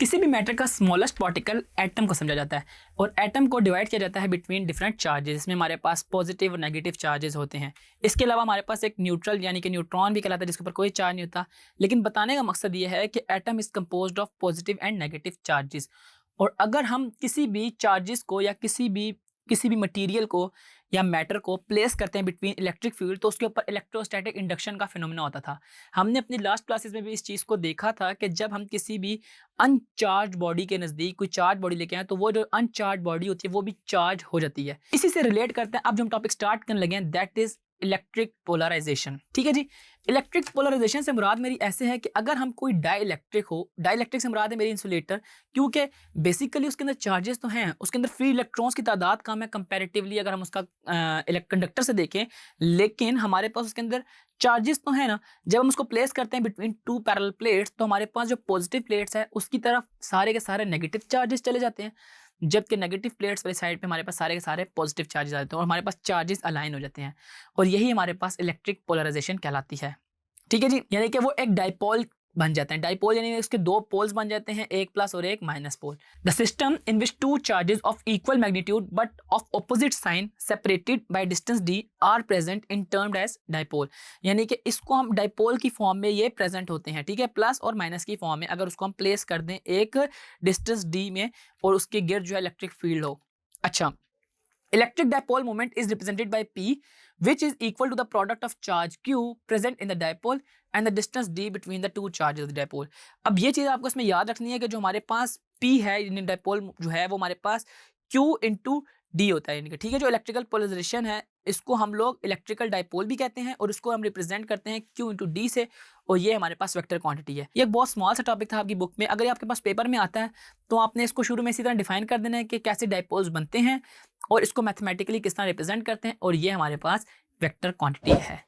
किसी भी मैटर का स्मॉलेस्ट पार्टिकल एटम को समझा जाता है और एटम को डिवाइड किया जाता है बिटवीन डिफरेंट चार्जेस। इसमें हमारे पास पॉजिटिव और नेगेटिव चार्जेस होते हैं। इसके अलावा हमारे पास एक न्यूट्रल यानी कि न्यूट्रॉन भी कहलाता है, जिसके ऊपर कोई चार्ज नहीं होता। लेकिन बताने का मकसद ये है कि atom is composed of positive and negative charges. और अगर हम किसी भी चार्जेस को या किसी भी मटेरियल को या मैटर को प्लेस करते हैं बिटवीन इलेक्ट्रिक फील्ड, तो उसके ऊपर इलेक्ट्रोस्टैटिक इंडक्शन का फिनोमेना होता था। हमने अपनी लास्ट क्लासेस में भी इस चीज़ को देखा था कि जब हम किसी भी अनचार्ज बॉडी के नज़दीक कोई चार्ज बॉडी लेके आए तो वो जो अनचार्ज बॉडी होती है वो भी चार्ज हो जाती है। इसी से रिलेट करते हैं अब जो हम टॉपिक स्टार्ट करने लगे हैं, दैट इज इलेक्ट्रिक पोलराइजेशन। ठीक है जी। इलेक्ट्रिक पोलराइजेशन से मुराद मेरी ऐसे है कि अगर हम कोई डाइलेक्ट्रिक हो, डाइलेक्ट्रिक से मुराद है मेरी इंसुलेटर, क्योंकि बेसिकली उसके अंदर चार्जेस तो हैं, उसके अंदर फ्री इलेक्ट्रॉन्स की तादाद कम है कंपैरेटिवली अगर हम उसका कंडक्टर से देखें, लेकिन हमारे पास उसके अंदर चार्जेस तो है ना। जब हम उसको प्लेस करते हैं बिटवीन टू पैरेलल प्लेट्स, तो हमारे पास जो पॉजिटिव प्लेट्स है उसकी तरफ सारे के सारे नेगेटिव चार्जेस चले जाते हैं, जबकि नेगेटिव प्लेट्स वाली साइड पे हमारे पास सारे के सारे पॉजिटिव चार्जेस आ जाते हैं और हमारे पास चार्जेस अलाइन हो जाते हैं। और यही हमारे पास इलेक्ट्रिक पोलराइजेशन कहलाती है। ठीक है जी। यानी कि वो एक डाइपोल बन जाते हैं। डाइपोल यानी उसके दो पोल्स बन जाते हैं, एक प्लस और एक minus pole. The system in which two charges of equal magnitude but of opposite sign separated by distance d are present in termed as dipole. यानी कि इसको हम डाइपोल की फॉर्म में ये प्रेजेंट होते हैं। ठीक है, प्लस और माइनस की फॉर्म में अगर उसको हम प्लेस कर दें एक डिस्टेंस d में और उसके गिर्द जो है इलेक्ट्रिक फील्ड हो। अच्छा, electric dipole moment is represented by P, which is equal to the product of charge Q present in the dipole and the distance d between the two charges of the dipole। अब ये चीज़ आपको इसमें याद रखनी है कि जो हमारे पास P है यानी डाइपोल जो है वो हमारे पास Q इंटू डी होता है। यानी कि ठीक है, जो इलेक्ट्रिकल पोलराइजेशन है इसको हम लोग इलेक्ट्रिकल डाइपोल भी कहते हैं और इसको हम रिप्रेजेंट करते हैं Q इंटू डी से, और ये हमारे पास वेक्टर क्वांटिटी है। ये एक बहुत स्मॉल सा टॉपिक था आपकी बुक में। अगर ये आपके पास पेपर में आता है तो आपने इसको शुरू में इसी तरह डिफाइन कर देना है कि कैसे डाइपोल्स बनते हैं और इसको मैथमेटिकली किस तरह रिप्रेजेंट करते हैं, और ये हमारे पास वेक्टर क्वांटिटी है।